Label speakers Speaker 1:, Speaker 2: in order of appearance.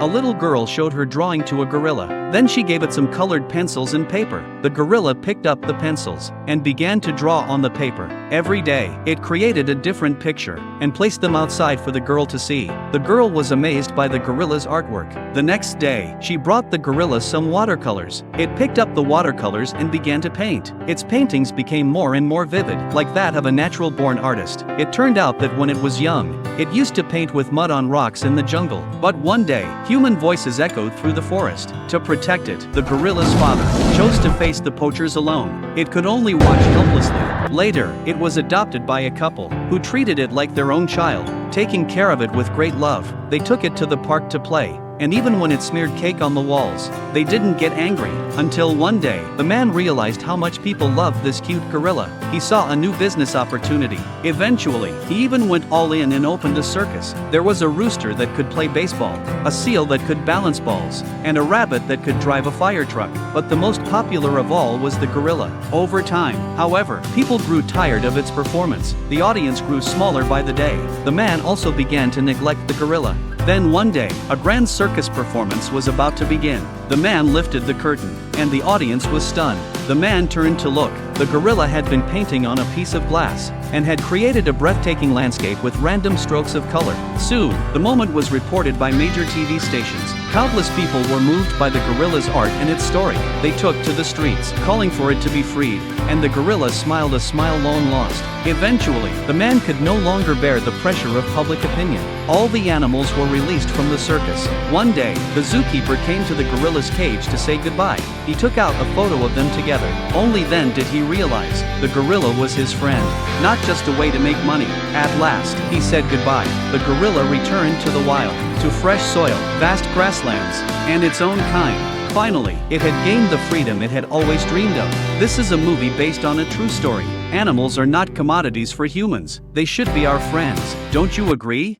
Speaker 1: A little girl showed her drawing to a gorilla. Then she gave it some colored pencils and paper. The gorilla picked up the pencils and began to draw on the paper. Every day, it created a different picture and placed them outside for the girl to see. The girl was amazed by the gorilla's artwork. The next day, she brought the gorilla some watercolors. It picked up the watercolors and began to paint. Its paintings became more and more vivid, like that of a natural-born artist. It turned out that when it was young, it used to paint with mud on rocks in the jungle. But one day, human voices echoed through the forest. To protect it, the gorilla's father chose to face the poachers alone. It could only watch helplessly. Later, it was adopted by a couple who treated it like their own child, taking care of it with great love. They took it to the park to play, and even when it smeared cake on the walls, they didn't get angry. Until one day, the man realized how much people loved this cute gorilla. He saw a new business opportunity. Eventually, he even went all in and opened a circus. There was a rooster that could play baseball, a seal that could balance balls, and a rabbit that could drive a fire truck. But the most popular of all was the gorilla. Over time, however, people grew tired of its performance. The audience grew smaller by the day. The man also began to neglect the gorilla. Then one day, a grand circus performance was about to begin. The man lifted the curtain, and the audience was stunned. The man turned to look. The gorilla had been painting on a piece of glass, and had created a breathtaking landscape with random strokes of color. Soon, the moment was reported by major TV stations. Countless people were moved by the gorilla's art and its story. They took to the streets, calling for it to be freed, and the gorilla smiled a smile long lost. Eventually, the man could no longer bear the pressure of public opinion. All the animals were released from the circus. One day, the zookeeper came to the gorilla's cage to say goodbye. He took out a photo of them together. Only then did he realize the gorilla was his friend, not just a way to make money. At last, he said goodbye. The gorilla returned to the wild, to fresh soil, vast grasslands, and its own kind. Finally, it had gained the freedom it had always dreamed of. This is a movie based on a true story. Animals are not commodities for humans. They should be our friends. Don't you agree?